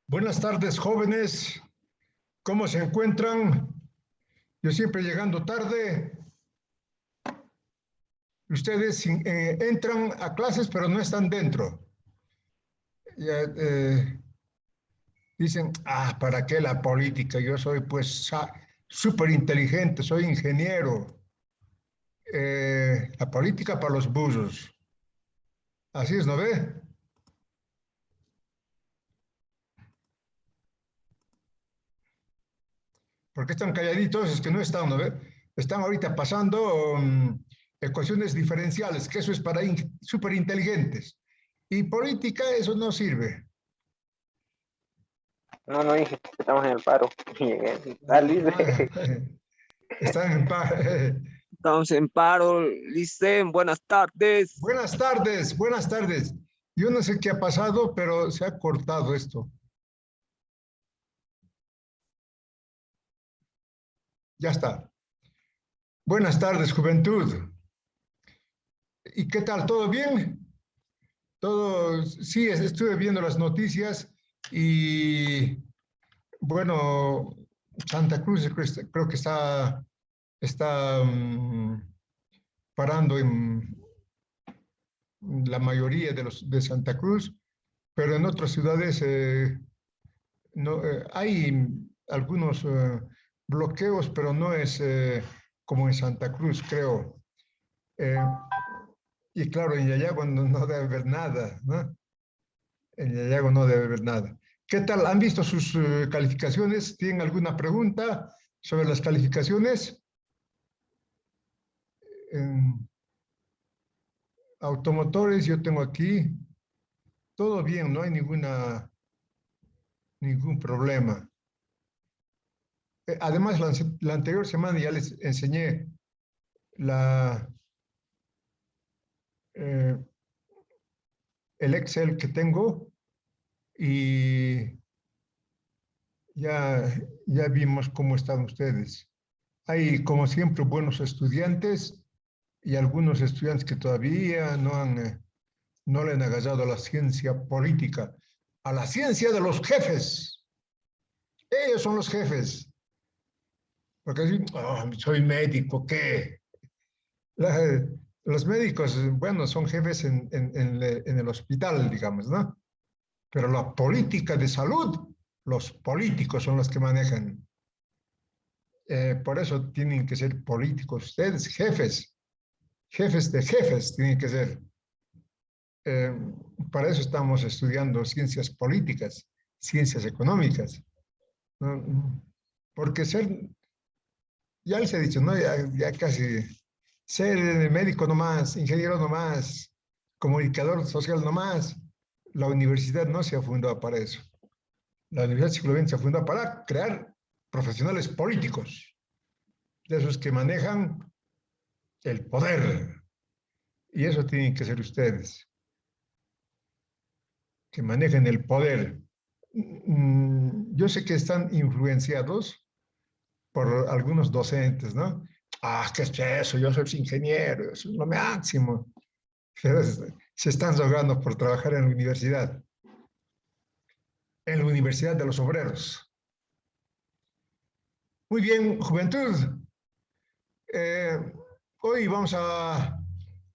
Buenas tardes, jóvenes. ¿Cómo se encuentran? Yo siempre llegando tarde. Ustedes entran a clases, pero no están dentro. Ya, dicen, ¿para qué la política? Yo soy pues súper inteligente, soy ingeniero. La política para los buzos. Así es, ¿no ve? ¿Por qué están calladitos? Es que no están, ¿no ve? Están ahorita pasando ecuaciones diferenciales, que eso es para súper inteligentes. Y política, eso no sirve. No, dije que estamos en el paro. Están en paro. Estamos en paro, Licen, buenas tardes. Buenas tardes, buenas tardes. Yo no sé qué ha pasado, pero se ha cortado esto. Ya está. Buenas tardes, juventud. ¿Y qué tal? ¿Todo bien? Todo, sí, estuve viendo las noticias y, bueno, Santa Cruz creo que está parando en la mayoría de Santa Cruz, pero en otras ciudades no, hay algunos bloqueos, pero no es como en Santa Cruz, creo. Y claro, en Yayago no debe haber nada, ¿no? En Yayago no debe haber nada. ¿Qué tal? ¿Han visto sus calificaciones? ¿Tienen alguna pregunta sobre las calificaciones? En automotores yo tengo aquí, todo bien, no hay ningún problema. Además, la anterior semana ya les enseñé eh, el Excel que tengo y ya vimos cómo están ustedes. Hay, como siempre, buenos estudiantes y algunos estudiantes que todavía no le han agarrado a la ciencia política, a la ciencia de los jefes. Ellos son los jefes. Porque así, soy médico, ¿qué? Los médicos, bueno, son jefes en el hospital, digamos, ¿no? Pero la política de salud, los políticos son los que manejan. Por eso tienen que ser políticos ustedes, jefes de jefes tienen que ser. Eh, para eso estamos estudiando ciencias políticas, ciencias económicas, ¿no? Porque ya les he dicho, ¿no? Ya casi, ser médico nomás, ingeniero nomás, comunicador social nomás, la universidad no se ha fundado para eso. La Universidad del Siglo XX se fundó para crear profesionales políticos, de esos que manejan el poder. Y eso tienen que ser ustedes, que manejen el poder. Yo sé que están influenciados por algunos docentes, ¿no? ¿Qué es eso? Yo soy ingeniero, eso es lo máximo. Pero se están rogando por trabajar en la Universidad de los Obreros. Muy bien, juventud. Hoy vamos a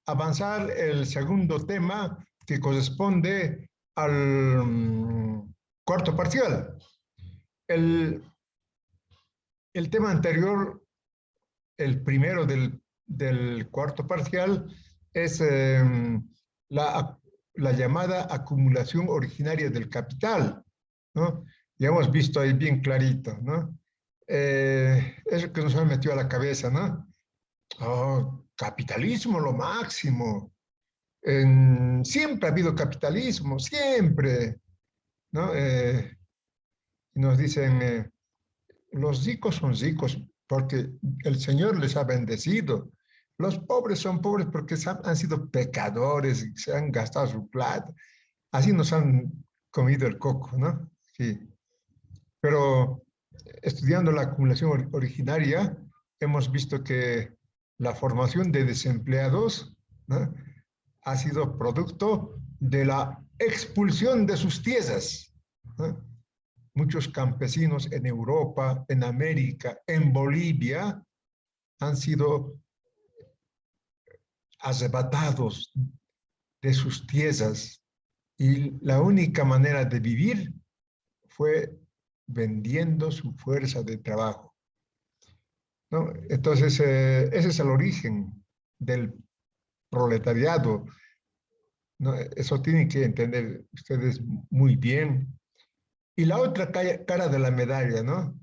avanzar el segundo tema que corresponde al cuarto parcial. El tema anterior, el primero del cuarto parcial, es la llamada acumulación originaria del capital, ¿no? Ya hemos visto ahí bien clarito, ¿no? Eso que nos ha metido a la cabeza, ¿no? Capitalismo, lo máximo. Siempre ha habido capitalismo, siempre, ¿no? Nos dicen, los ricos son ricos porque el Señor les ha bendecido. Los pobres son pobres porque han sido pecadores y se han gastado su plata. Así nos han comido el coco, ¿no? Sí. Pero estudiando la acumulación originaria, hemos visto que la formación de desempleados, ¿no?, ha sido producto de la expulsión de sus tierras, ¿no? Muchos campesinos en Europa, en América, en Bolivia, han sido arrebatados de sus tierras y la única manera de vivir fue vendiendo su fuerza de trabajo, ¿no? Entonces, ese es el origen del proletariado, ¿no? Eso tienen que entender ustedes muy bien. Y la otra cara de la medalla, ¿no?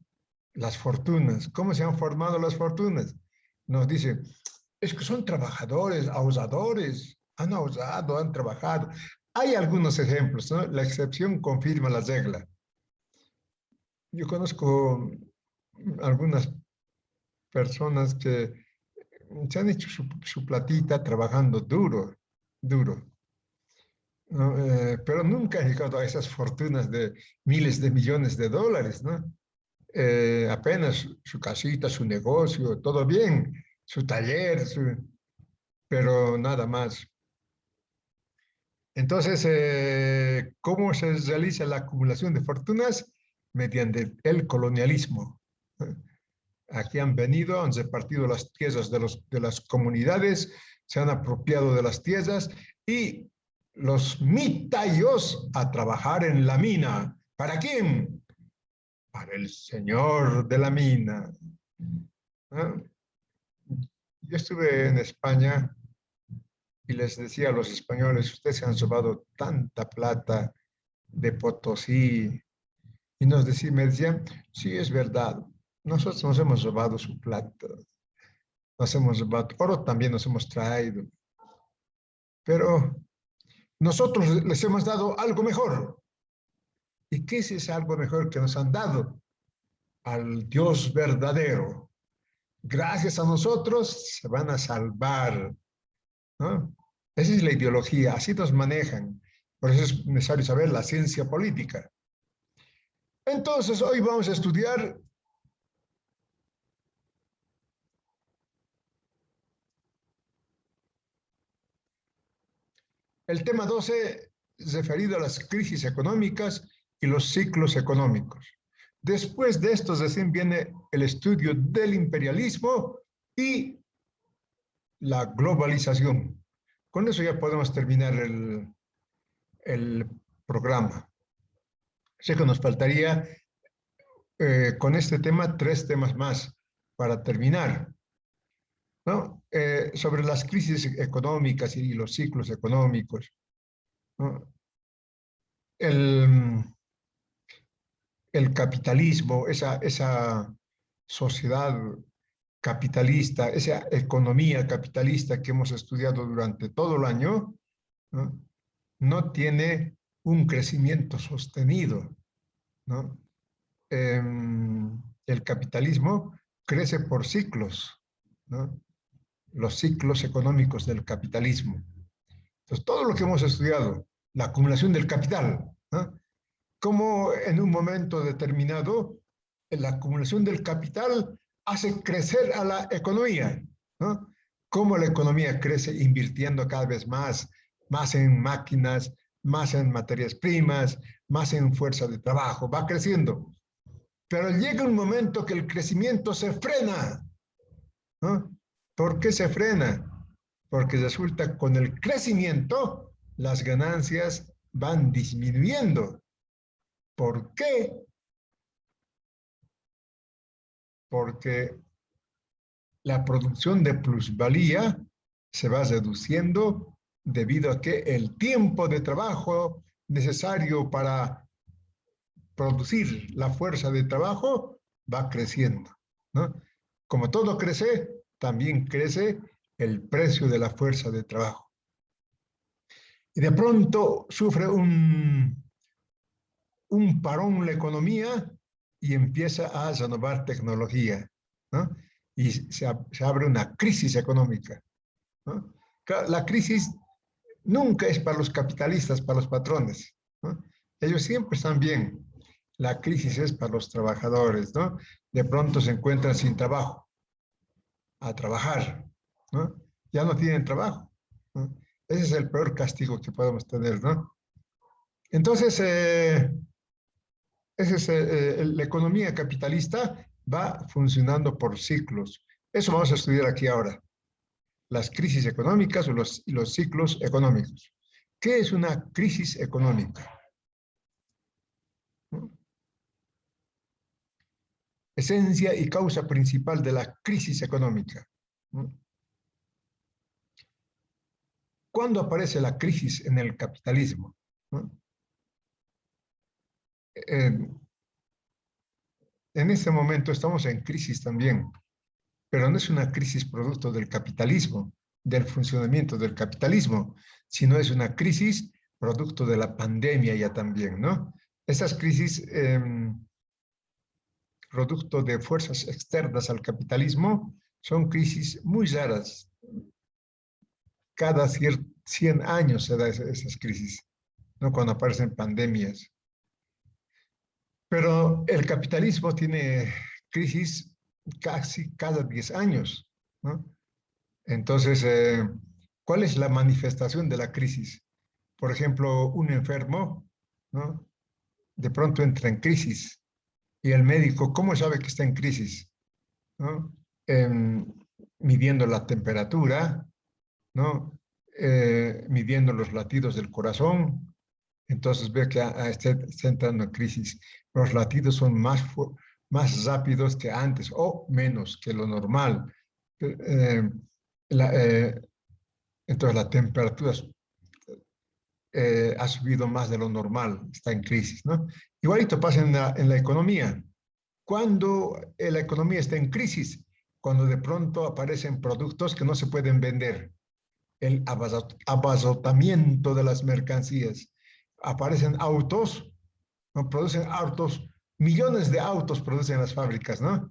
Las fortunas. ¿Cómo se han formado las fortunas? Nos dicen, es que son trabajadores, ahorradores, han ahorrado, han trabajado. Hay algunos ejemplos, ¿no? La excepción confirma la regla. Yo conozco algunas personas que se han hecho su platita trabajando duro, duro, ¿no? Pero nunca han llegado a esas fortunas de miles de millones de dólares, ¿no? Apenas su casita, su negocio, todo bien, su taller, pero nada más. Entonces, ¿cómo se realiza la acumulación de fortunas? Mediante el colonialismo. Aquí han venido, han repartido las tierras de las comunidades, se han apropiado de las tierras y los mitayos a trabajar en la mina. ¿Para quién? Para el señor de la mina. ¿No? Yo estuve en España y les decía a los españoles, ustedes se han robado tanta plata de Potosí. Y me decían, sí, es verdad, nosotros nos hemos robado su plata, nos hemos robado, oro también nos hemos traído, pero nosotros les hemos dado algo mejor. ¿Y qué es ese algo mejor que nos han dado? Al Dios verdadero. Gracias a nosotros se van a salvar, ¿no? Esa es la ideología, así nos manejan. Por eso es necesario saber la ciencia política. Entonces, hoy vamos a estudiar el tema 12, referido a las crisis económicas y los ciclos económicos. Después de esto recién viene el estudio del imperialismo y la globalización. Con eso ya podemos terminar el programa. Sé que nos faltaría con este tema 3 temas más para terminar, ¿no? Sobre las crisis económicas y los ciclos económicos, ¿no? El capitalismo, esa sociedad capitalista, esa economía capitalista que hemos estudiado durante todo el año, ¿no? No tiene un crecimiento sostenido, ¿no? El capitalismo crece por ciclos, ¿no? Los ciclos económicos del capitalismo. Entonces, todo lo que hemos estudiado, la acumulación del capital, ¿no? Cómo en un momento determinado la acumulación del capital hace crecer a la economía, ¿no? Cómo la economía crece invirtiendo cada vez más, más en máquinas, más en materias primas, más en fuerza de trabajo, va creciendo. Pero llega un momento que el crecimiento se frena, ¿no? ¿Por qué se frena? Porque resulta con el crecimiento las ganancias van disminuyendo. ¿Por qué? Porque la producción de plusvalía se va reduciendo debido a que el tiempo de trabajo necesario para producir la fuerza de trabajo va creciendo, ¿no? Como todo crece, también crece el precio de la fuerza de trabajo. Y de pronto sufre un parón la economía y empieza a renovar tecnología, ¿no? Y se abre una crisis económica, ¿no? La crisis nunca es para los capitalistas, para los patrones, ¿no? Ellos siempre están bien. La crisis es para los trabajadores, ¿no? De pronto se encuentran sin trabajo, a trabajar, ¿no? Ya no tienen trabajo, ¿no? Ese es el peor castigo que podemos tener, ¿no? Entonces, la economía capitalista va funcionando por ciclos. Eso vamos a estudiar aquí ahora. Las crisis económicas o los ciclos económicos. ¿Qué es una crisis económica? ¿No? Esencia y causa principal de la crisis económica. ¿No? ¿Cuándo aparece la crisis en el capitalismo? ¿No? En este momento estamos en crisis también, pero no es una crisis producto del capitalismo, del funcionamiento del capitalismo, sino es una crisis producto de la pandemia ya también, ¿no? Esas crisis, producto de fuerzas externas al capitalismo, son crisis muy raras. Cada 100 años se dan esas crisis, ¿no? Cuando aparecen pandemias. Pero el capitalismo tiene crisis casi cada 10 años, ¿no? Entonces, ¿cuál es la manifestación de la crisis? Por ejemplo, un enfermo, ¿no? De pronto entra en crisis y el médico, ¿cómo sabe que está en crisis? ¿No? Midiendo la temperatura, ¿no? Midiendo los latidos del corazón, entonces ve que está entrando en crisis. Los latidos son más rápidos que antes o menos que lo normal. Eh, la, eh, entonces la temperatura ha subido más de lo normal, está en crisis, ¿no? Igualito pasa en la economía. Cuando la economía está en crisis, cuando de pronto aparecen productos que no se pueden vender, el abaratamiento de las mercancías. Aparecen autos, ¿no? Producen autos, millones de autos producen las fábricas, ¿no?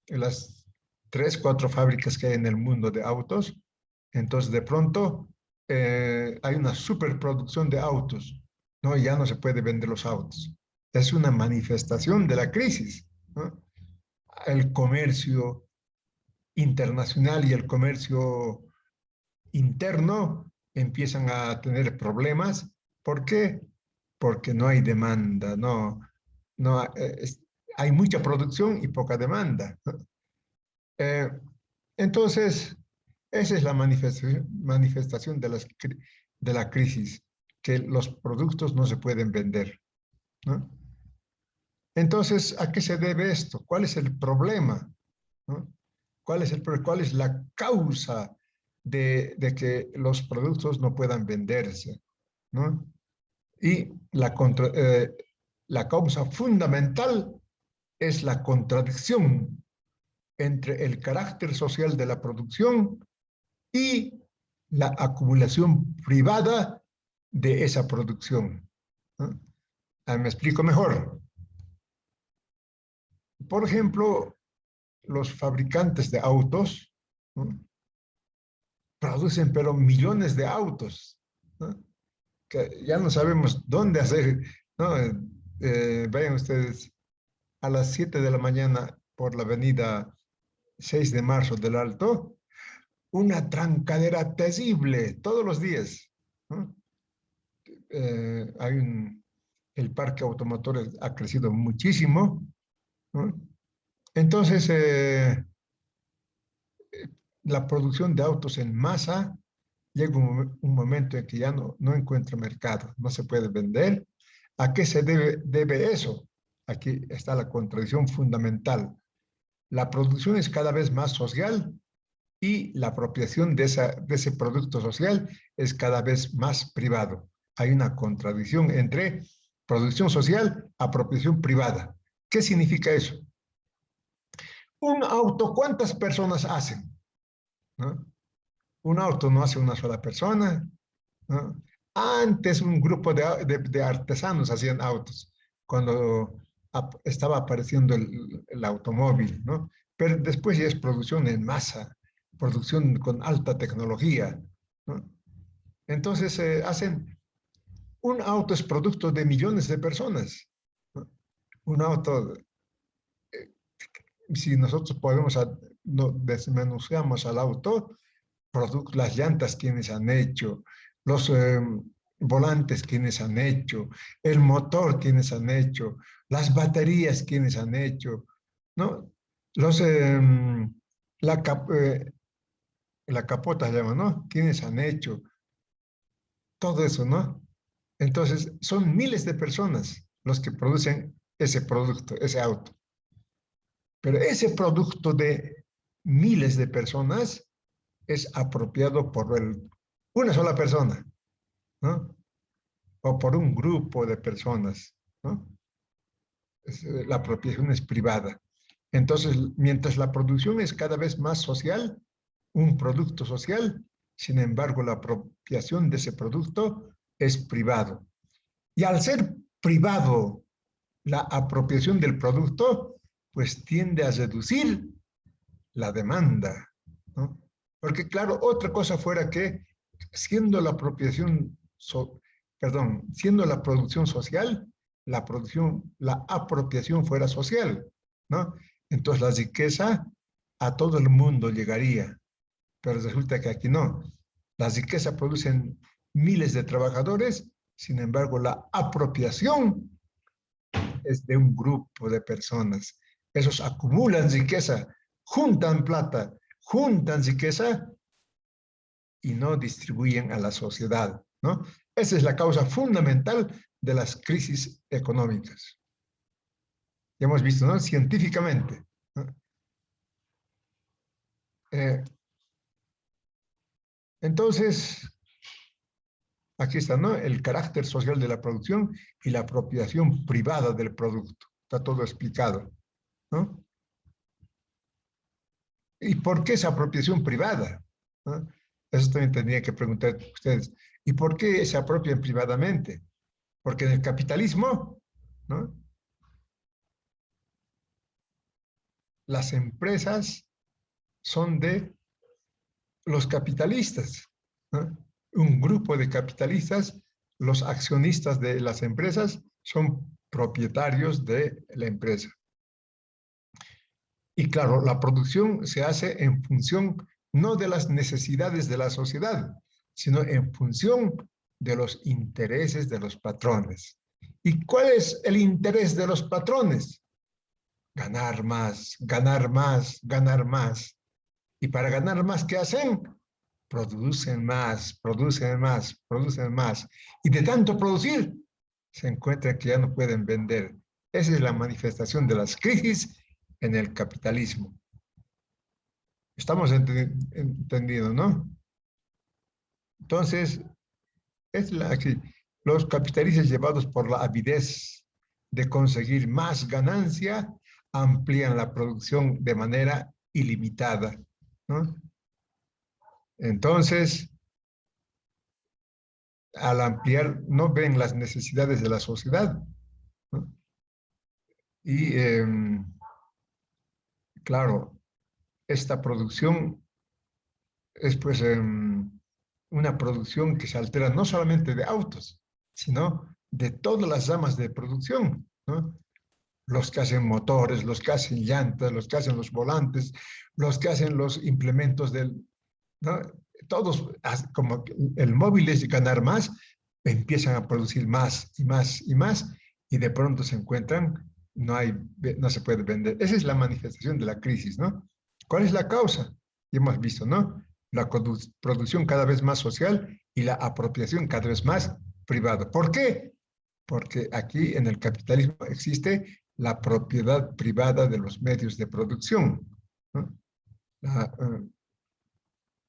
En las 3, 4 fábricas que hay en el mundo de autos. Entonces, de pronto, hay una superproducción de autos, ¿no? Ya no se puede vender los autos. Es una manifestación de la crisis, ¿no? El comercio internacional y el comercio interno empiezan a tener problemas. ¿Por qué? Porque no hay demanda, no, hay mucha producción y poca demanda. Eh, entonces, esa es la manifestación de la crisis, que los productos no se pueden vender, ¿no? Entonces, ¿a qué se debe esto? ¿Cuál es el problema? ¿No? ¿Cuál es la causa de que los productos no puedan venderse? ¿No? Y la causa fundamental es la contradicción entre el carácter social de la producción y la acumulación privada de esa producción, ¿no? Me explico mejor. Por ejemplo, los fabricantes de autos, ¿no? Producen pero millones de autos, ¿no? Que ya no sabemos dónde hacer, ¿no? Vayan ustedes a las 7 de la mañana por la avenida 6 de marzo del Alto, una trancadera terrible todos los días, ¿no? El parque automotor ha crecido muchísimo, ¿no? Entonces, la producción de autos en masa llega un momento en que ya no encuentra mercado, no se puede vender. ¿A qué se debe eso? Aquí está la contradicción fundamental. La producción es cada vez más social y la apropiación de ese producto social es cada vez más privado. Hay una contradicción entre producción social, apropiación privada. ¿Qué significa eso? Un auto, ¿cuántas personas hacen? ¿No? Un auto no hace una sola persona, ¿no? Antes un grupo de artesanos hacían autos, cuando estaba apareciendo el automóvil, ¿no? Pero después ya es producción en masa, producción con alta tecnología, ¿no? Entonces un auto es producto de millones de personas, ¿no? Un auto, si nosotros podemos, desmenuzamos al auto, las llantas quienes han hecho, los volantes quienes han hecho, el motor quienes han hecho, las baterías quienes han hecho, ¿no? Los, la, la capota se llama, ¿no? Quienes han hecho todo eso, ¿no? Entonces, son miles de personas los que producen ese producto, ese auto. Pero ese producto de miles de personas es apropiado por una sola persona, ¿no? O por un grupo de personas, ¿no? La apropiación es privada. Entonces, mientras la producción es cada vez más social, un producto social, sin embargo, la apropiación de ese producto es privado. Y al ser privado la apropiación del producto, pues tiende a reducir la demanda, ¿no? Porque claro, otra cosa fuera que siendo la apropiación, siendo la producción social, la apropiación fuera social, ¿no? Entonces la riqueza a todo el mundo llegaría, pero resulta que aquí no. La riqueza producen miles de trabajadores, sin embargo la apropiación es de un grupo de personas. Esos acumulan riqueza, juntan plata, juntan riqueza y no distribuyen a la sociedad, ¿no? Esa es la causa fundamental de las crisis económicas. Ya hemos visto, ¿no? Científicamente, ¿no? Entonces, aquí está, ¿no? El carácter social de la producción y la apropiación privada del producto. Está todo explicado, ¿no? ¿Y por qué esa apropiación privada? ¿No? Eso también tendría que preguntar ustedes. ¿Y por qué se apropian privadamente? Porque en el capitalismo, ¿no? Las empresas son de los capitalistas, ¿no? Un grupo de capitalistas, los accionistas de las empresas son propietarios de la empresa. Y claro, la producción se hace en función no de las necesidades de la sociedad, sino en función de los intereses de los patrones. ¿Y cuál es el interés de los patrones? Ganar más, ganar más, ganar más. Y para ganar más, ¿qué hacen? Producen más, producen más, producen más. Y de tanto producir, se encuentran que ya no pueden vender. Esa es la manifestación de las crisis en el capitalismo. Estamos entendidos, ¿no? Entonces, los capitalistas llevados por la avidez de conseguir más ganancia, amplían la producción de manera ilimitada, ¿no? Entonces, al ampliar, no ven las necesidades de la sociedad, ¿no? Y, claro, esta producción es pues una producción que se altera no solamente de autos, sino de todas las ramas de producción, ¿no? Los que hacen motores, los que hacen llantas, los que hacen los volantes, los que hacen los implementos del, ¿no? Todos, como el móvil es ganar más, empiezan a producir más y más y más, y de pronto se encuentran, no se puede vender. Esa es la manifestación de la crisis, ¿no? ¿Cuál es la causa? Y hemos visto, ¿no? La producción cada vez más social y la apropiación cada vez más privada. ¿Por qué? Porque aquí en el capitalismo existe la propiedad privada de los medios de producción, ¿no?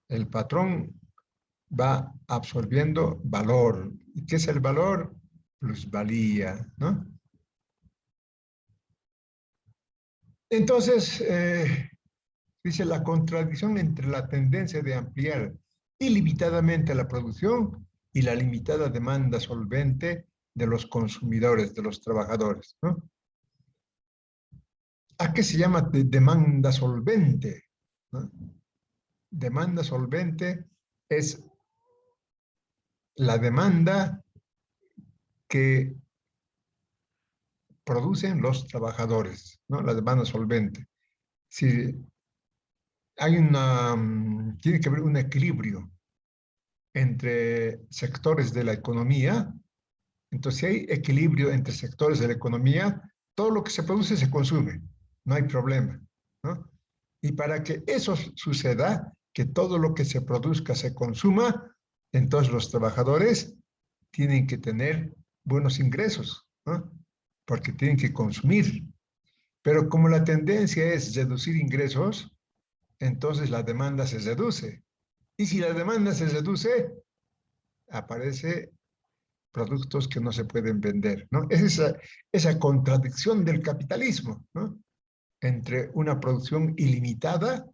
El patrón va absorbiendo valor. ¿Y qué es el valor? Plusvalía, ¿no? Entonces, dice la contradicción entre la tendencia de ampliar ilimitadamente la producción y la limitada demanda solvente de los consumidores, de los trabajadores, ¿no? ¿A qué se llama demanda solvente? ¿No? Demanda solvente es la demanda que producen los trabajadores, ¿no? La demanda solvente. Si hay tiene que haber un equilibrio entre sectores de la economía. Entonces, si hay equilibrio entre sectores de la economía, todo lo que se produce se consume, no hay problema, ¿no? Y para que eso suceda, que todo lo que se produzca se consuma, entonces los trabajadores tienen que tener buenos ingresos, ¿no? Porque tienen que consumir. Pero como la tendencia es reducir ingresos, entonces la demanda se reduce. Y si la demanda se reduce, aparece productos que no se pueden vender, ¿no? Es esa contradicción del capitalismo, ¿no? Entre una producción ilimitada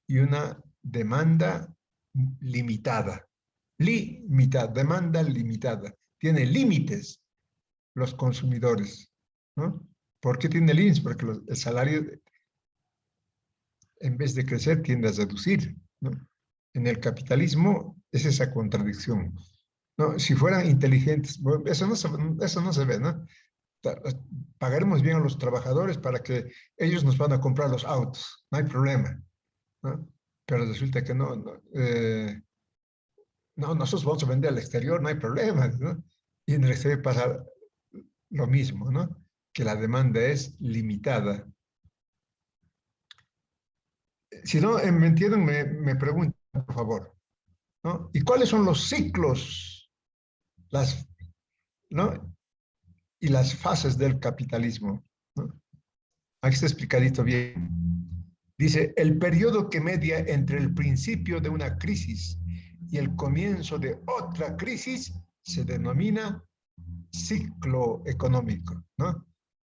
y una demanda limitada. Demanda limitada. Tiene límites los consumidores, ¿no? ¿Por qué tiene límites? Porque el salario, en vez de crecer, tiende a reducir, ¿no? En el capitalismo es esa contradicción. No, si fueran inteligentes, bueno, eso no se ve, ¿no? Pagaremos bien a los trabajadores para que ellos nos van a comprar los autos, no hay problema, ¿no? Pero resulta que no, nosotros vamos a vender al exterior, no hay problema, ¿no? Y en el exterior pasa lo mismo, ¿no? Que la demanda es limitada. Si no me entienden, me preguntan, por favor, ¿no? ¿Y cuáles son los ciclos, ¿no? Y las fases del capitalismo, ¿no? Aquí está explicadito bien. Dice, el periodo que media entre el principio de una crisis y el comienzo de otra crisis se denomina ciclo económico, ¿no?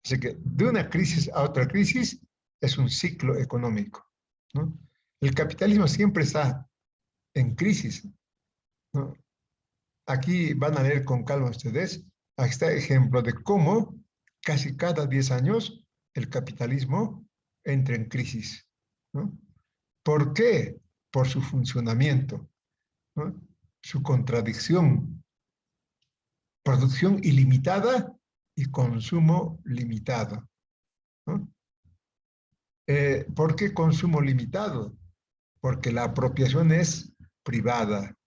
Así que de una crisis a otra crisis es un ciclo económico, ¿no? El capitalismo siempre está en crisis, ¿no? Aquí van a leer con calma ustedes. Aquí está ejemplo de cómo casi cada 10 años el capitalismo entra en crisis, ¿no? ¿Por qué? Por su funcionamiento, ¿no? Su contradicción, producción ilimitada y consumo limitado, ¿no? ¿Por qué consumo limitado? Porque la apropiación es privada.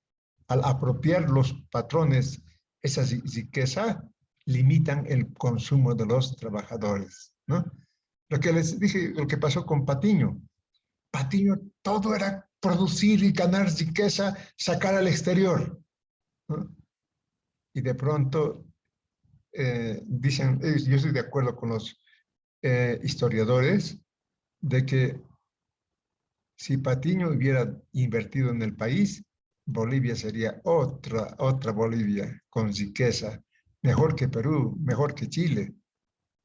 Al apropiar los patrones esa riqueza, limitan el consumo de los trabajadores, ¿no? Lo que les dije, lo que pasó con Patiño. Patiño todo era producir y ganar riqueza, sacar al exterior, ¿no? Y de pronto dicen, yo estoy de acuerdo con los historiadores, de que si Patiño hubiera invertido en el país, Bolivia sería otra Bolivia con riqueza, mejor que Perú, mejor que Chile.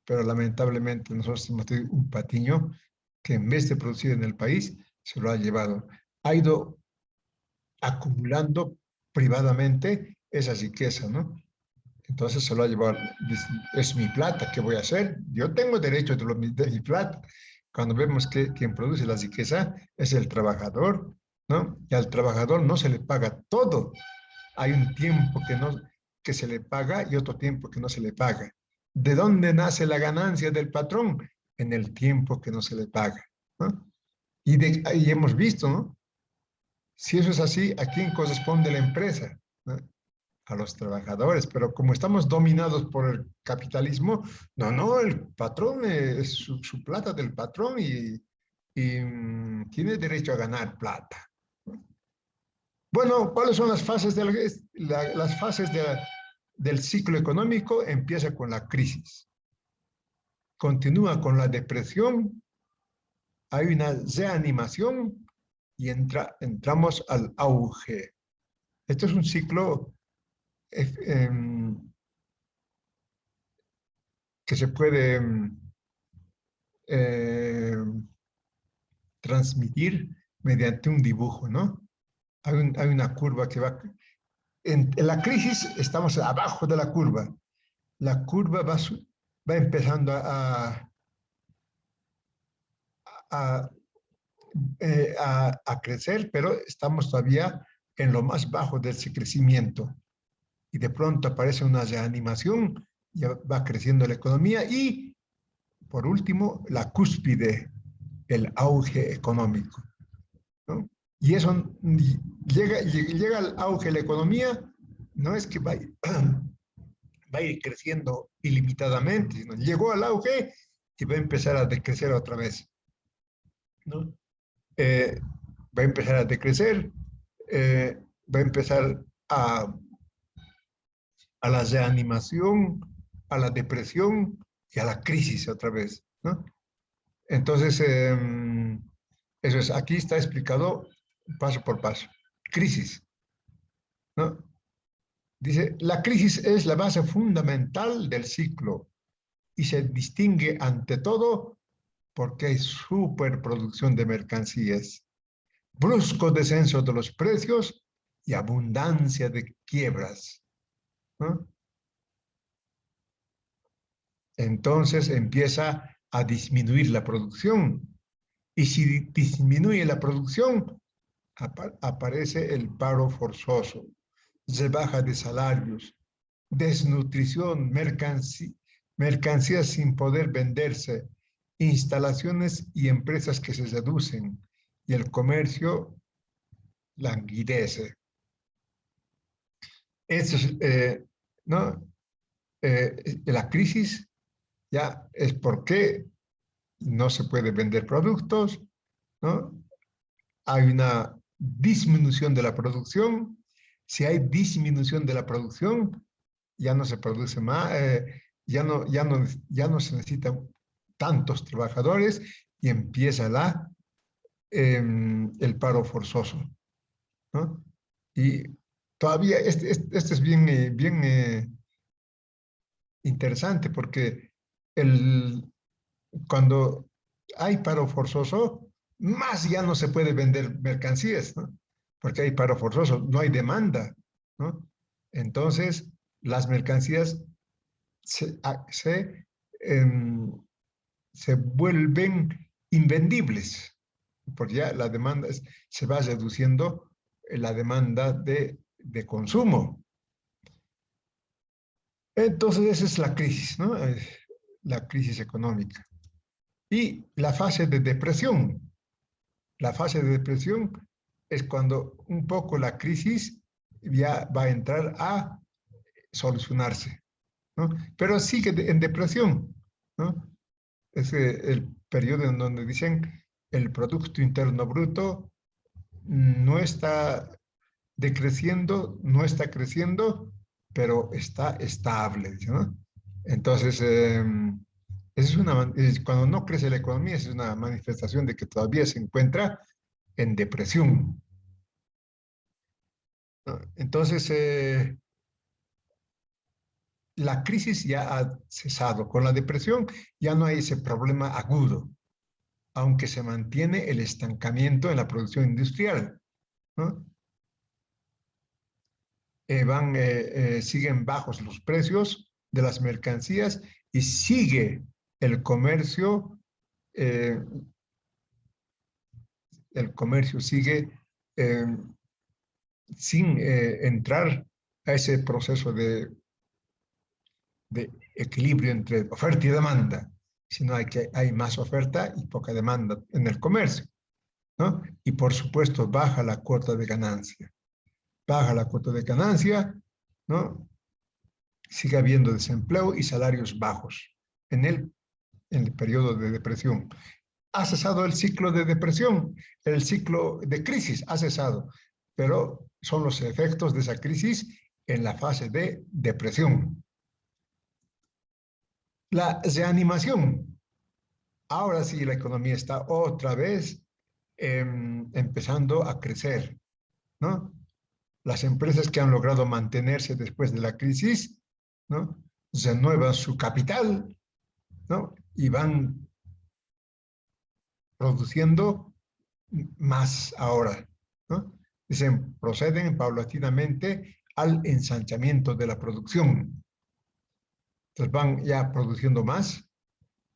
Pero lamentablemente nosotros hemos tenido un Patiño que en vez de producir en el país, se lo ha llevado. Ha ido acumulando privadamente esa riqueza, ¿no? Entonces se lo ha llevado, es mi plata, ¿qué voy a hacer? Yo tengo derecho de mi plata. Cuando vemos que quien produce la riqueza es el trabajador, ¿no? Y al trabajador no se le paga todo. Hay un tiempo que se le paga y otro tiempo que no se le paga. ¿De dónde nace la ganancia del patrón? En el tiempo que no se le paga, ¿no? Y hemos visto, ¿no? Si eso es así, ¿a quién corresponde la empresa? ¿No? A los trabajadores, pero como estamos dominados por el capitalismo, no, el patrón es su plata del patrón y tiene derecho a ganar plata. Bueno, ¿cuáles son las fases las fases del ciclo económico? Empieza con la crisis, continúa con la depresión, hay una reanimación y entramos al auge. Esto es un ciclo que se puede transmitir mediante un dibujo, ¿no? Hay una curva que va... En la crisis estamos abajo de la curva. La curva va empezando a, a crecer, pero estamos todavía en lo más bajo de ese crecimiento. Y de pronto aparece una reanimación, ya va creciendo la economía y, por último, la cúspide, el auge económico, ¿no? Y eso llega al auge de la economía, no es que va a ir creciendo ilimitadamente, sino llegó al auge y va a empezar a decrecer otra vez, ¿no? Va a empezar a decrecer, va a empezar a la reanimación, a la depresión y a la crisis otra vez, ¿no? Entonces, eso es, aquí está explicado paso por paso. Crisis, ¿no? Dice, la crisis es la base fundamental del ciclo y se distingue ante todo porque hay superproducción de mercancías, brusco descenso de los precios y abundancia de quiebras, ¿no? Entonces empieza a disminuir la producción. Y si disminuye la producción, aparece el paro forzoso, rebaja de salarios, desnutrición, mercancías sin poder venderse, instalaciones y empresas que se reducen, y el comercio languidece. Eso es, ¿no? La crisis ya es porque no se puede vender productos, ¿no? Hay una disminución de la producción. Si hay disminución de la producción, ya no se produce más, ya no se necesitan tantos trabajadores y empieza el paro forzoso, ¿no? Y todavía este es bien interesante porque cuando hay paro forzoso, más ya no se puede vender mercancías, ¿no? Porque hay paro forzoso, no hay demanda, ¿no? Entonces, las mercancías se vuelven invendibles, porque ya la demanda se va reduciendo la demanda de consumo. Entonces, esa es la crisis, ¿no? La crisis económica. Y la fase de depresión. La fase de depresión es cuando un poco la crisis ya va a entrar a solucionarse, ¿no? Pero sigue en depresión, ¿no? Es el periodo en donde dicen el Producto Interno Bruto no está decreciendo, no está creciendo, pero está estable, ¿no? Entonces, cuando no crece la economía, es una manifestación de que todavía se encuentra en depresión, ¿no? Entonces, la crisis ya ha cesado. Con la depresión ya no hay ese problema agudo, aunque se mantiene el estancamiento en la producción industrial, ¿no? Siguen bajos los precios de las mercancías y sigue el comercio, eh, sigue sin entrar a ese proceso de equilibrio entre oferta y demanda, sino hay más oferta y poca demanda en el comercio, ¿no? Y por supuesto baja la cuota de ganancia. Baja la cuota de ganancia, ¿no? Sigue habiendo desempleo y salarios bajos en el periodo de depresión. Ha cesado el ciclo de depresión, el ciclo de crisis ha cesado, pero son los efectos de esa crisis en la fase de depresión. La reanimación. Ahora sí la economía está otra vez empezando a crecer, ¿no? Las empresas que han logrado mantenerse después de la crisis, ¿no? Renuevan su capital, ¿no? Y van produciendo más ahora, ¿no? Dicen, proceden paulatinamente al ensanchamiento de la producción. Entonces van ya produciendo más,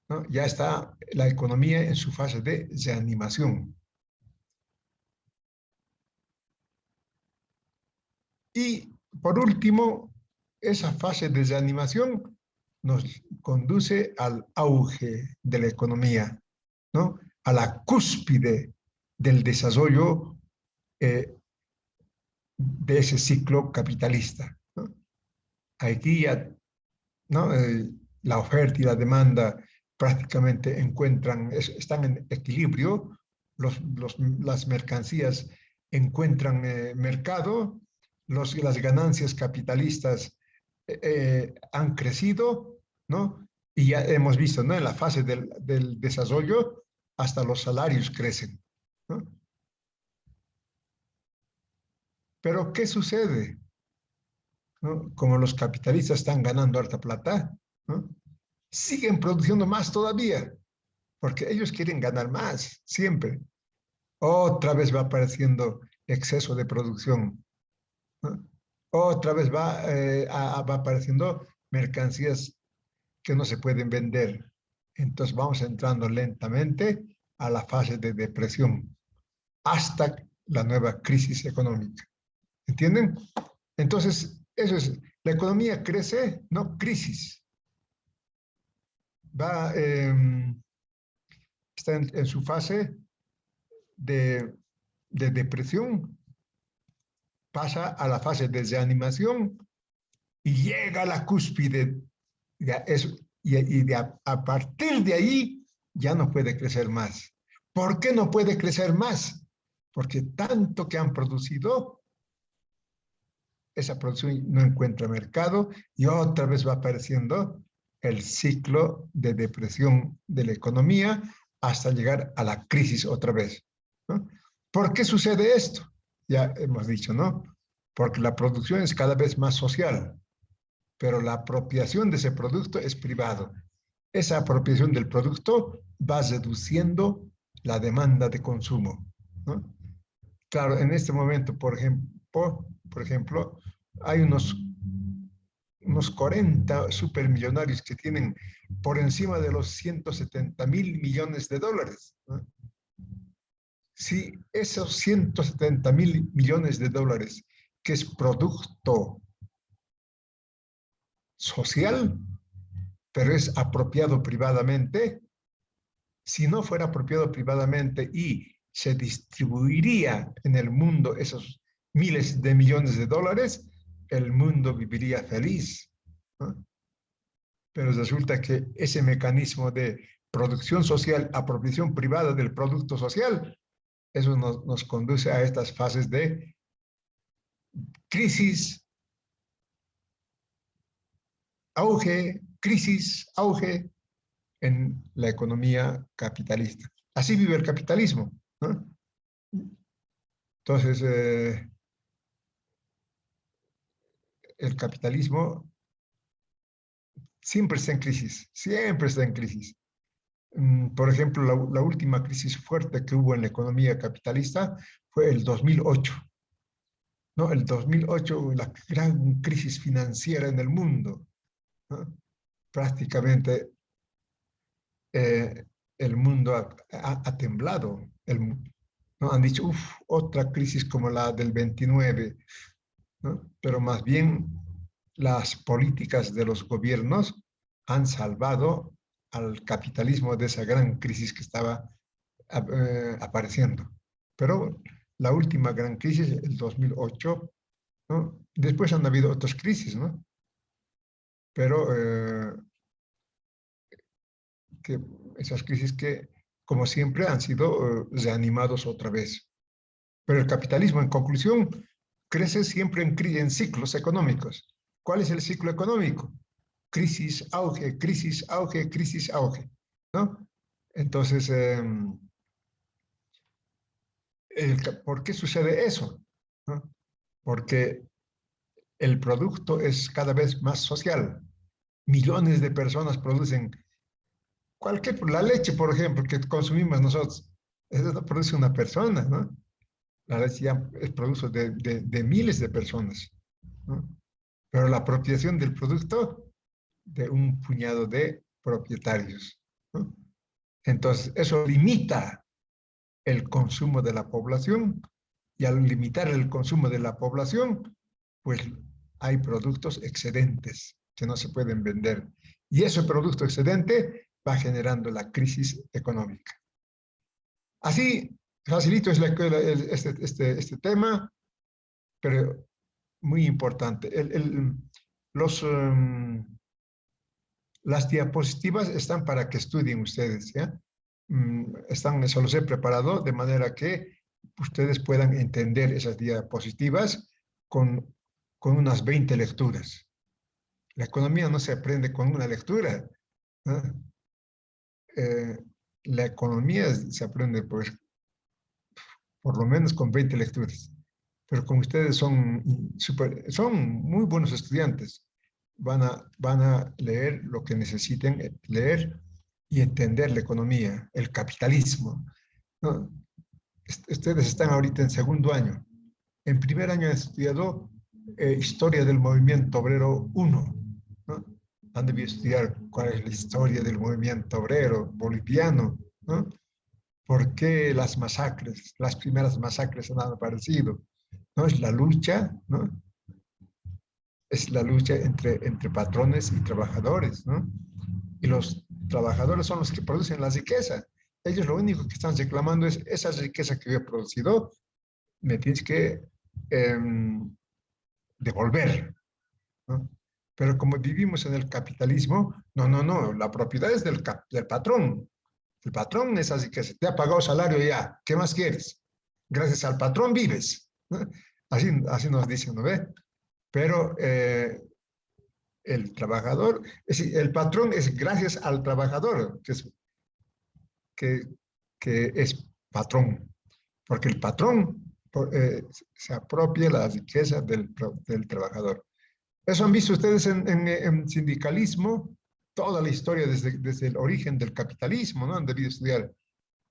¿no? Ya está la economía en su fase de reanimación. Y por último, esa fase de reanimación nos conduce al auge de la economía, ¿no? A la cúspide del desarrollo de ese ciclo capitalista, ¿no? Aquí ya, ¿no? La oferta y la demanda prácticamente están en equilibrio, las mercancías encuentran mercado, las ganancias capitalistas han crecido, ¿no? Y ya hemos visto, ¿no? En la fase del desarrollo, hasta los salarios crecen, ¿no? Pero ¿qué sucede? ¿No? Como los capitalistas están ganando harta plata, ¿no? Siguen produciendo más todavía, porque ellos quieren ganar más, siempre. Otra vez va apareciendo exceso de producción, ¿no? Otra vez va apareciendo mercancías que no se pueden vender. Entonces vamos entrando lentamente a la fase de depresión, hasta la nueva crisis económica. ¿Entienden? Entonces, eso es, la economía crece, no crisis. Está en su fase de depresión, pasa a la fase de desanimación y llega a la cúspide. A partir de ahí ya no puede crecer más. ¿Por qué no puede crecer más? Porque tanto que han producido, esa producción no encuentra mercado y otra vez va apareciendo el ciclo de depresión de la economía hasta llegar a la crisis otra vez, ¿no? ¿Por qué sucede esto? Ya hemos dicho, ¿no? Porque la producción es cada vez más social, pero la apropiación de ese producto es privado. Esa apropiación del producto va reduciendo la demanda de consumo, ¿no? Claro, en este momento, por ejemplo, hay unos 40 supermillonarios que tienen por encima de los 170.000 millones de dólares, ¿no? Si esos 170.000 millones de dólares, que es producto social, pero es apropiado privadamente, si no fuera apropiado privadamente y se distribuiría en el mundo esos miles de millones de dólares, el mundo viviría feliz, ¿no? Pero resulta que ese mecanismo de producción social, apropiación privada del producto social, eso nos conduce a estas fases de crisis, auge, crisis, auge en la economía capitalista. Así vive el capitalismo, ¿no? Entonces, el capitalismo siempre está en crisis, siempre está en crisis. Por ejemplo, la última crisis fuerte que hubo en la economía capitalista fue el 2008, ¿no? El 2008, la gran crisis financiera en el mundo, ¿no? Prácticamente el mundo ha temblado, ¿no? Han dicho, uff, otra crisis como la del 29, ¿no? Pero más bien las políticas de los gobiernos han salvado al capitalismo de esa gran crisis que estaba apareciendo. Pero la última gran crisis, el 2008, ¿no? Después han habido otras crisis, ¿no? Pero que esas crisis que, como siempre, han sido reanimados otra vez. Pero el capitalismo, en conclusión, crece siempre en ciclos económicos. ¿Cuál es el ciclo económico? Crisis, auge, crisis, auge, crisis, auge, ¿no? Entonces, ¿por qué sucede eso? ¿No? Porque el producto es cada vez más social. Millones de personas producen la leche, por ejemplo, que consumimos nosotros. Eso no produce una persona, ¿no? La leche ya es producto de miles de personas, ¿no? Pero la apropiación del producto de un puñado de propietarios, ¿no? Entonces, eso limita el consumo de la población y al limitar el consumo de la población, pues hay productos excedentes que no se pueden vender. Y ese producto excedente va generando la crisis económica. Así Facilito es este tema, pero muy importante. Las diapositivas están para que estudien ustedes, ¿ya? Se los he preparado de manera que ustedes puedan entender esas diapositivas con unas 20 lecturas. La economía no se aprende con una lectura, ¿no? La economía se aprende por lo menos con 20 lecturas. Pero como ustedes son muy buenos estudiantes, van a leer lo que necesiten leer y entender la economía, el capitalismo, ¿no? Ustedes están ahorita en segundo año. En primer año han estudiado Historia del Movimiento Obrero 1, ¿no? Han debido estudiar cuál es la historia del movimiento obrero boliviano, ¿no? ¿Por qué las masacres, las primeras masacres han aparecido? ¿No? Es la lucha, ¿no? Es la lucha entre patrones y trabajadores, ¿no? Y los trabajadores son los que producen la riqueza. Ellos lo único que están reclamando es esa riqueza que yo he producido, me tienes que devolver, ¿no? Pero como vivimos en el capitalismo, no, la propiedad es del patrón. El patrón es así que se te ha pagado salario ya, ¿qué más quieres? Gracias al patrón vives, ¿no? Así nos dicen, ¿no ve? Pero el trabajador, es decir, el patrón es gracias al trabajador, que es patrón, porque el patrón se apropia la riqueza del trabajador. Eso han visto ustedes en sindicalismo, toda la historia desde el origen del capitalismo, ¿no? Han debido estudiar,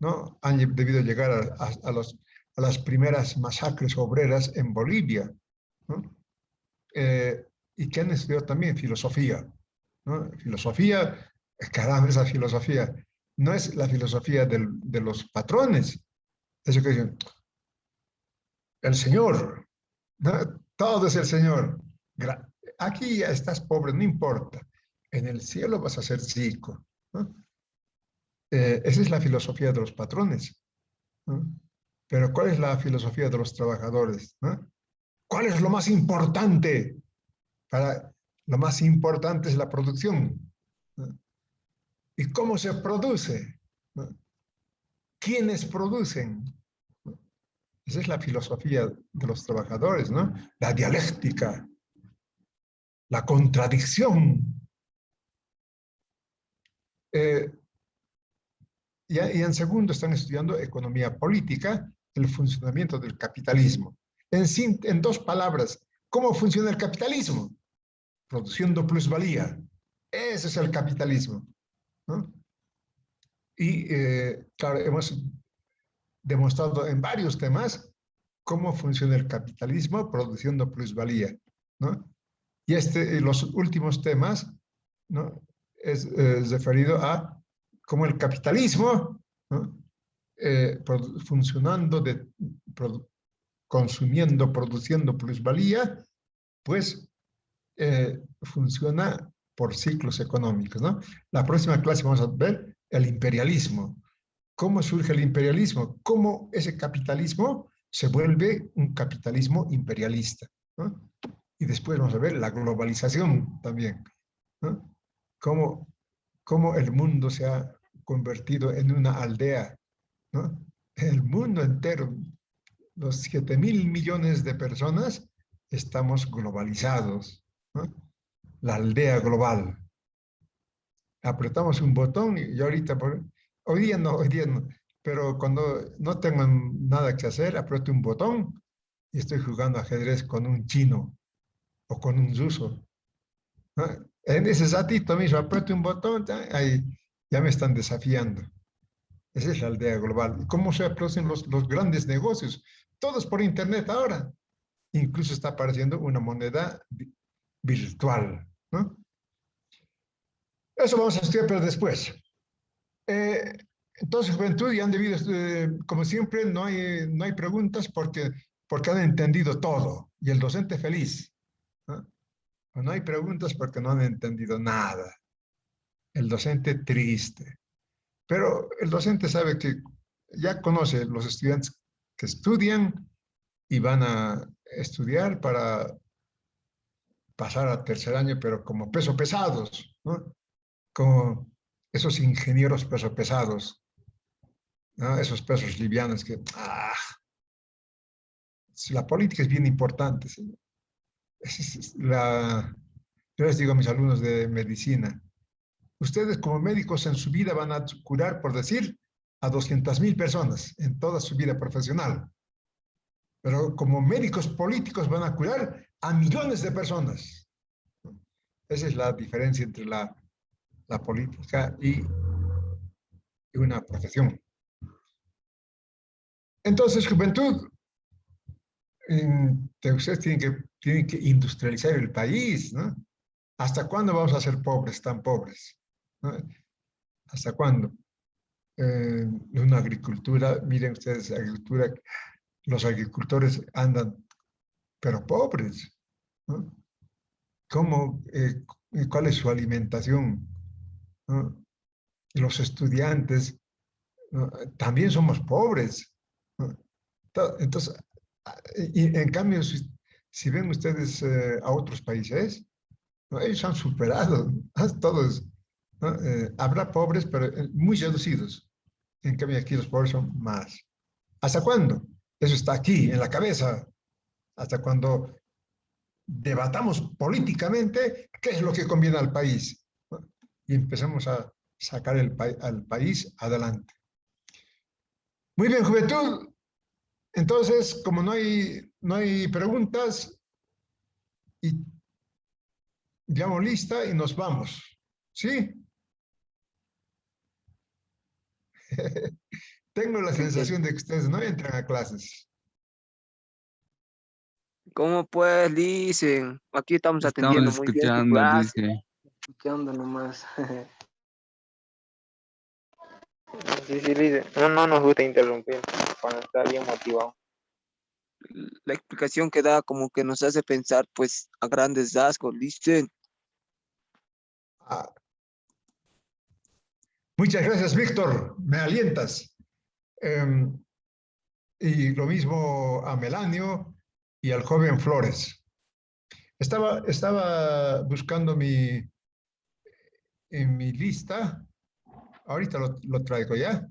¿no? Han debido llegar a las primeras masacres obreras en Bolivia, ¿no? Y que han estudiado también filosofía, ¿no? Filosofía, caramba, esa filosofía no es la filosofía de los patrones, eso que dicen, el Señor, ¿no? Todo es el Señor. Aquí ya estás pobre, no importa. En el cielo vas a ser rico, ¿no? Esa es la filosofía de los patrones, ¿no? Pero ¿cuál es la filosofía de los trabajadores, ¿no? ¿Cuál es lo más importante? Lo más importante es la producción, ¿no? ¿Y cómo se produce? ¿No? ¿Quiénes producen? ¿No? Esa es la filosofía de los trabajadores, ¿no? La dialéctica, la contradicción. Y en segundo están estudiando economía política, el funcionamiento del capitalismo. En dos palabras, ¿cómo funciona el capitalismo? Produciendo plusvalía. Ese es el capitalismo, ¿no? Y claro, hemos demostrado en varios temas cómo funciona el capitalismo produciendo plusvalía, ¿no? Y los últimos temas, ¿no? Es referido a cómo el capitalismo, ¿no? Funcionando, consumiendo, produciendo plusvalía, pues funciona por ciclos económicos, ¿no? La próxima clase vamos a ver el imperialismo. ¿Cómo surge el imperialismo? ¿Cómo ese capitalismo se vuelve un capitalismo imperialista, ¿no? Y después vamos a ver la globalización también, ¿no? Cómo el mundo se ha convertido en una aldea, ¿no? El mundo entero, los 7.000 millones de personas, estamos globalizados, ¿no? La aldea global. Apretamos un botón y ahorita, hoy día no, pero cuando no tengo nada que hacer, aprieto un botón y estoy jugando ajedrez con un chino o con un ruso, ¿no? En ese ratito mismo aprieto un botón, ahí ya me están desafiando. Esa es la aldea global. ¿Y cómo se producen los grandes negocios? Todos por Internet ahora. Incluso está apareciendo una moneda virtual, ¿no? Eso vamos a estudiar, pero después. Entonces, juventud, ya han debido, como siempre, no hay preguntas porque han entendido todo. Y el docente feliz, ¿no? No hay preguntas porque no han entendido nada. El docente triste. Pero el docente sabe que ya conoce los estudiantes que estudian y van a estudiar para pasar a tercer año, pero como peso pesados, ¿no? Como esos ingenieros peso pesados, ¿no? Esos pesos livianos que, la política es bien importante, señor. Yo les digo a mis alumnos de medicina, ustedes como médicos en su vida van a curar, por decir, a 200,000 personas en toda su vida profesional. Pero como médicos políticos van a curar a millones de personas. Esa es la diferencia entre la política y una profesión. Entonces, juventud, ustedes tienen que industrializar el país, ¿no? ¿Hasta cuándo vamos a ser pobres, tan pobres? ¿No? ¿Hasta cuándo? Una agricultura, miren ustedes, agricultura, los agricultores andan, pero pobres, ¿no? ¿Cómo, cuál es su alimentación? ¿No? Los estudiantes, ¿no? También somos pobres, ¿no? Entonces, y en cambio, si ven ustedes a otros países, ¿no? Ellos han superado, ¿no? Todos, ¿no? Habrá pobres, pero muy reducidos. En cambio, aquí los pobres son más. ¿Hasta cuándo? Eso está aquí, en la cabeza. Hasta cuando debatamos políticamente qué es lo que conviene al país, ¿no? Y empezamos a sacar al país adelante. Muy bien, juventud. Entonces, como no hay preguntas, y llamo lista y nos vamos. ¿Sí? Tengo la sensación de que ustedes no entran a clases. ¿Cómo pues, dicen? Aquí estamos Estamos atendiendo muy bien su escuchando, clase. dice. Escuchando nomás. Sí, sí, dice. No nos gusta interrumpir cuando está bien motivado. La explicación que da como que nos hace pensar, pues, a grandes rasgos, dicen. Ah, muchas gracias, Víctor. Me alientas. Y lo mismo a Melanio y al joven Flores. Estaba buscando en mi lista. Ahorita lo traigo ya.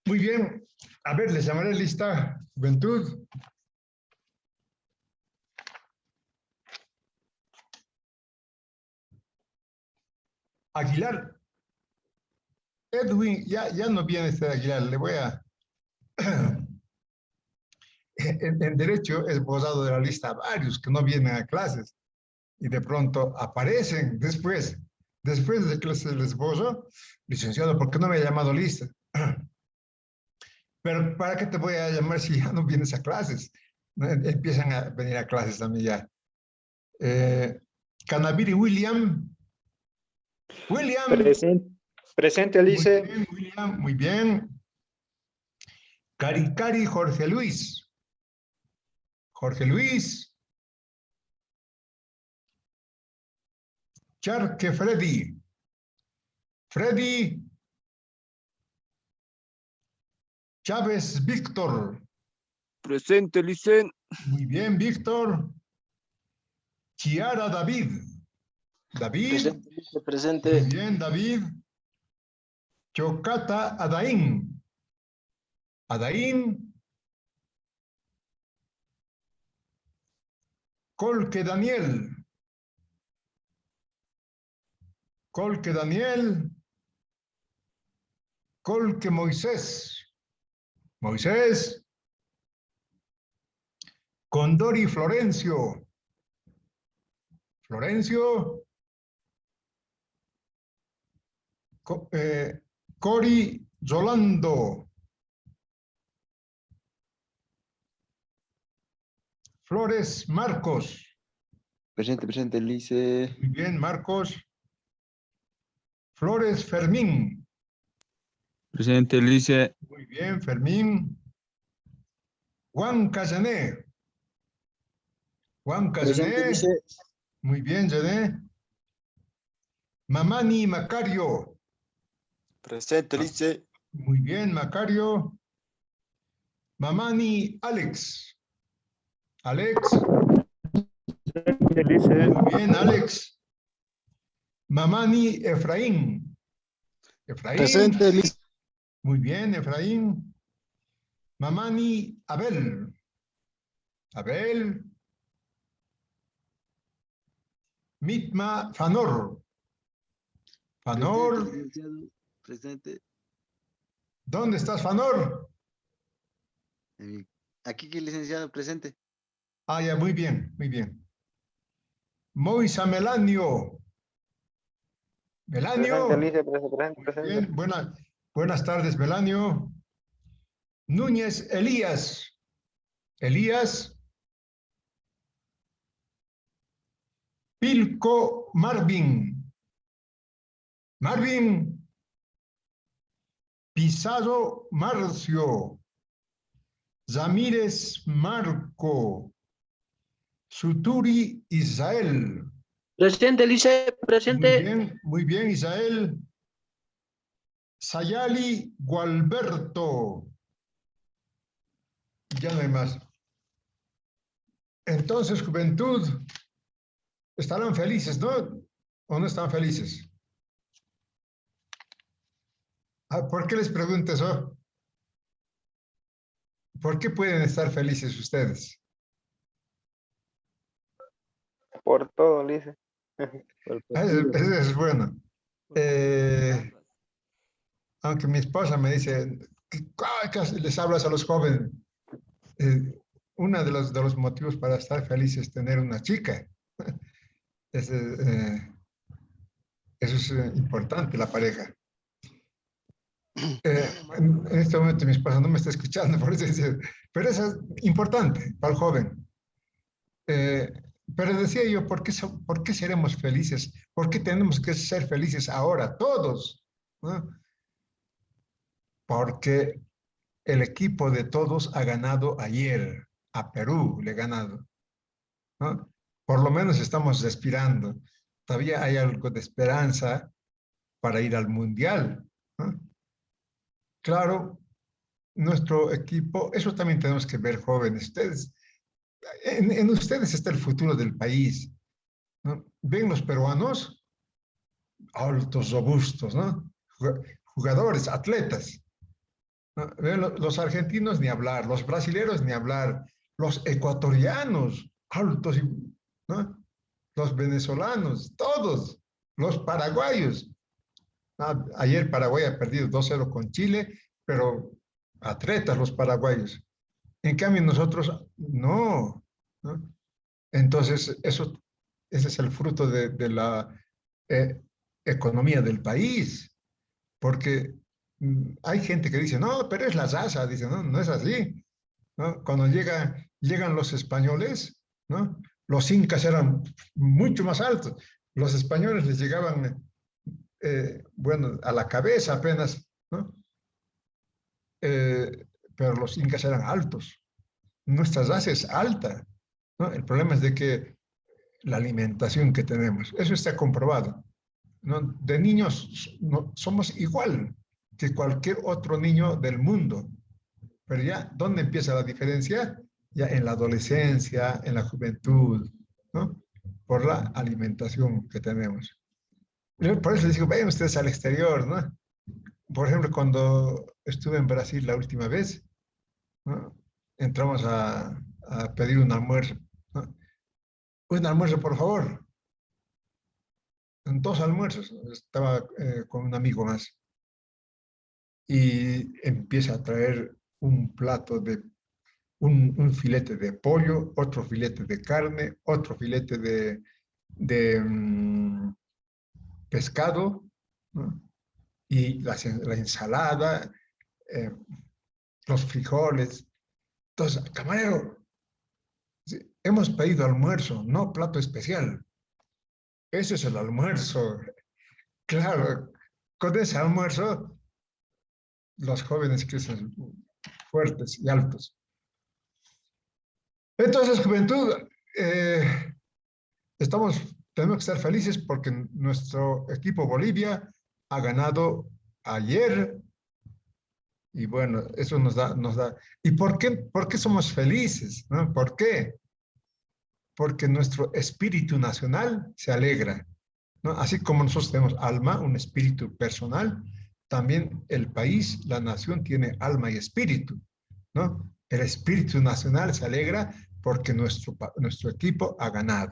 Muy bien. A ver, les llamaré lista, juventud. Aguilar. Edwin, ya no viene este Aguilar. Le voy a... En derecho es borrado de la lista varios que no vienen a clases y de pronto aparecen después de que se les borró, licenciado, ¿por qué no me ha llamado lista? Pero ¿para qué te voy a llamar si ya no vienes a clases? Empiezan a venir a clases también ya. Canaviri William. William. Presente, presente, Muy Alice. bien, William, muy bien. Cari Jorge Luis. Jorge Luis. Charque Freddy. Freddy. Chávez Víctor. Presente, dicen. Muy bien, Víctor. Chiara David. David. Presente, Alice, presente. Muy bien, David. Chocata Adaín. Adaín. Colque Daniel. Colque Daniel. Colque Moisés. Moisés. Condori Florencio. Florencio. Cori Yolando. Flores Marcos. Presente, Lice. Muy bien, Marcos. Flores Fermín. Presente, Lice. Muy bien, Fermín. Juan Casané. Juan Presente, Casané. Lice. Muy bien, Jané. Mamani Macario. Presente, Lice. Muy bien, Macario. Mamani Alex. Alex. Muy bien, Alex. Mamani Efraín. Efraín. Presente, Lice. Muy bien, Efraín. Mamani Abel. Abel. Mitma Fanor. Fanor. Presente, licenciado. Presente. ¿Dónde estás, Fanor? Aquí, licenciado, presente. Ah, ya, muy bien, muy bien. Moisa Melanio. Presente, Melanio. Alicia, presente, Muy presente. bien, buenas tardes, Melanio. Núñez Elías. Elías. Pilco Marvin. Marvin. Pizarro Marcio. Zamírez Marco. Suturi Israel. Presente, Lice, presente. Muy bien, Israel. Sayali Gualberto. Ya no hay más. Entonces, juventud, estarán felices, ¿no? ¿O no están felices? ¿Por qué les pregunto eso? ¿Por qué pueden estar felices ustedes? Por todo, Alicia. Eso es bueno. Aunque mi esposa me dice, ¿qué les hablas a los jóvenes? Uno de los motivos para estar feliz es tener una chica. Eso es importante, la pareja. En este momento mi esposa no me está escuchando, por eso dice, pero eso es importante para el joven. Pero decía yo, ¿por qué seremos felices? ¿Por qué tenemos que ser felices ahora, todos? ¿No? Porque el equipo de todos ha ganado ayer, a Perú le ha ganado, ¿no? Por lo menos estamos respirando. Todavía hay algo de esperanza para ir al Mundial, ¿no? Claro, nuestro equipo, eso también tenemos que ver, jóvenes. Ustedes, en ustedes está el futuro del país, ¿no? Ven los peruanos, altos, robustos, ¿no? Jugadores, atletas, ¿no? Ven los argentinos ni hablar, los brasileños ni hablar, los ecuatorianos, altos, ¿no? Los venezolanos, todos, los paraguayos. Ayer Paraguay ha perdido 2-0 con Chile, pero atletas los paraguayos. En cambio nosotros no, ¿no? Entonces ese es el fruto de la economía del país, porque hay gente que dice, no, pero es la raza, dice, no, no es así, ¿no? Cuando llegan los españoles, ¿no? Los incas eran mucho más altos, los españoles les llegaban, bueno, a la cabeza apenas, ¿no? Pero los incas eran altos. Nuestra raza es alta, ¿no? El problema es de que la alimentación que tenemos, eso está comprobado, ¿no? De niños somos igual que cualquier otro niño del mundo, pero ya, ¿dónde empieza la diferencia? Ya en la adolescencia, en la juventud, ¿no? Por la alimentación que tenemos. Por eso les digo, vayan ustedes al exterior, ¿no? Por ejemplo, cuando estuve en Brasil la última vez, ¿no? Entramos a pedir un almuerzo, ¿no? Un almuerzo, por favor. 2 almuerzos. Estaba con un amigo más. Y empieza a traer un plato de un filete de pollo, otro filete de carne, otro filete de pescado, ¿no? y la ensalada, los frijoles. Entonces, camarero, sí, hemos pedido almuerzo, no plato especial. Ese es el almuerzo. Claro, con ese almuerzo los jóvenes crecen fuertes y altos. Entonces, juventud, tenemos que estar felices porque nuestro equipo Bolivia ha ganado ayer y bueno, eso nos da. ¿Y por qué somos felices? ¿No? ¿Por qué? Porque nuestro espíritu nacional se alegra, ¿no? Así como nosotros tenemos alma, un espíritu personal, también el país, la nación tiene alma y espíritu, ¿no? El espíritu nacional se alegra porque nuestro equipo ha ganado,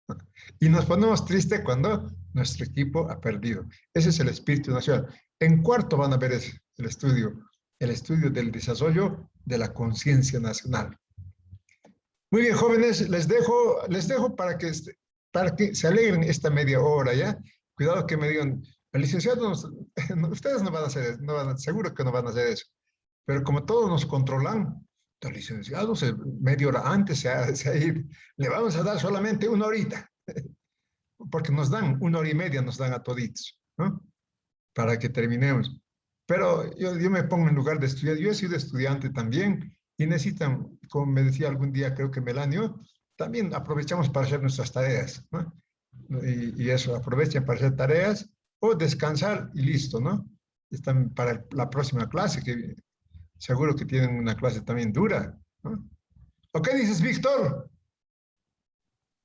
¿no? Y nos ponemos tristes cuando nuestro equipo ha perdido. Ese es el espíritu nacional. En cuarto van a ver el estudio del desarrollo de la conciencia nacional. Muy bien, jóvenes, les dejo para que se alegren esta media hora, ¿ya? Cuidado que me digan, el licenciado, ustedes no van a hacer eso, seguro que no van a hacer eso. Pero como todos nos controlan, el licenciado media hora antes se ha ido. Le vamos a dar solamente 1 horita, porque nos dan 1 hora y media, nos dan a toditos, ¿no? Para que terminemos. Pero yo me pongo en lugar de estudiante. Yo he sido estudiante también y necesitan, como me decía algún día, creo que Melanio, también aprovechamos para hacer nuestras tareas, ¿no? Y eso, aprovechen para hacer tareas o descansar y listo, ¿no? Están para la próxima clase, que seguro que tienen una clase también dura, ¿no? ¿O qué dices, Víctor?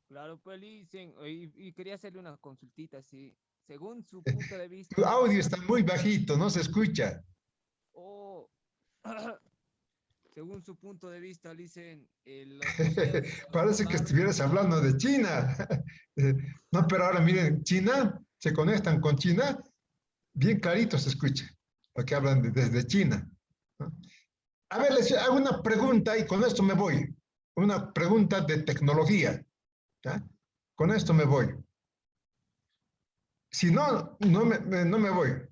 Claro, pues dicen, y quería hacerle una consultita, sí. Según su punto de vista. Tu audio está muy bajito, no se escucha. Oh, según su punto de vista, dicen. Parece que estuvieras hablando de China. No, pero ahora miren, China, se conectan con China, bien clarito se escucha, porque hablan desde China, ¿no? A ver, les hago una pregunta y con esto me voy. Una pregunta de tecnología, ¿ya? Con esto me voy. Si no, no me voy.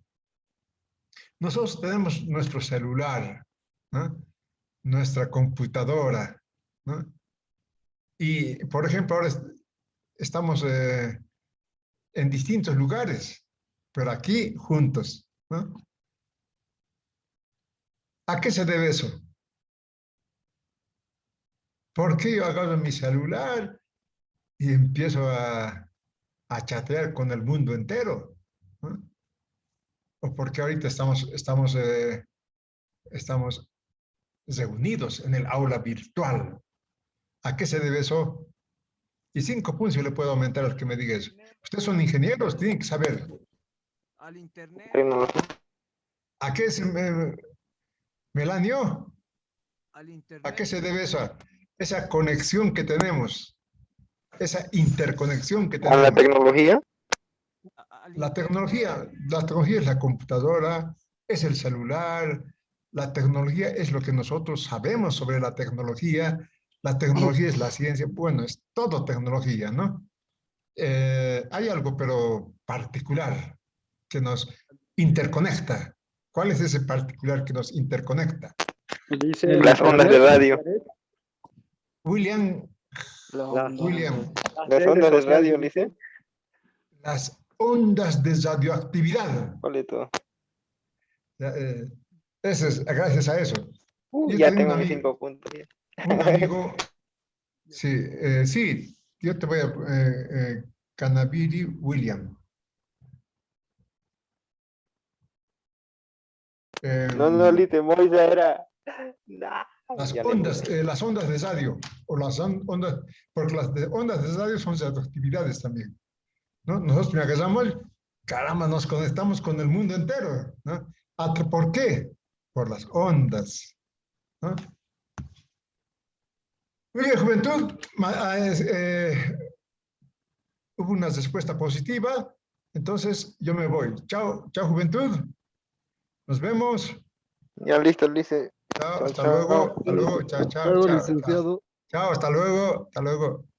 Nosotros tenemos nuestro celular, ¿no? Nuestra computadora, ¿no? Y, por ejemplo, ahora estamos en distintos lugares, pero aquí juntos, ¿no? ¿A qué se debe eso? ¿Por qué yo agarro mi celular y empiezo a chatear con el mundo entero, ¿no? O porque ahorita estamos reunidos en el aula virtual. ¿A qué se debe eso? Y 5 puntos yo le puedo aumentar al que me diga eso. Ustedes son ingenieros, tienen que saber. Al internet. ¿A qué se Melanio? Al internet. ¿A qué se debe eso? Esa conexión que tenemos, esa interconexión que tenemos. ¿A la tecnología? La tecnología es la computadora, es el celular, la tecnología es lo que nosotros sabemos sobre la tecnología es la ciencia, bueno, es todo tecnología, ¿no? Hay algo, pero particular, que nos interconecta. ¿Cuál es ese particular que nos interconecta? Las ondas de radio. William. Las ondas de radio, dice. Las ondas de radioactividad. Vale, todo. Eso es, gracias a eso. Ya tengo mis 5 puntos. Un amigo, sí, yo te voy a... Canaviri William. No, Lite, Moisa era... Nah, las ondas de radio, o las ondas, porque las ondas de radio son radioactividades también, ¿no? Nosotros me agarramos, caramba, nos conectamos con el mundo entero, ¿no? ¿Por qué? Por las ondas, ¿no? Muy bien, juventud, hubo una respuesta positiva, entonces yo me voy. Chao, juventud. Nos vemos. Ya listo, dice. Chao, hasta luego. Chao, chao, chao. Chao, hasta luego.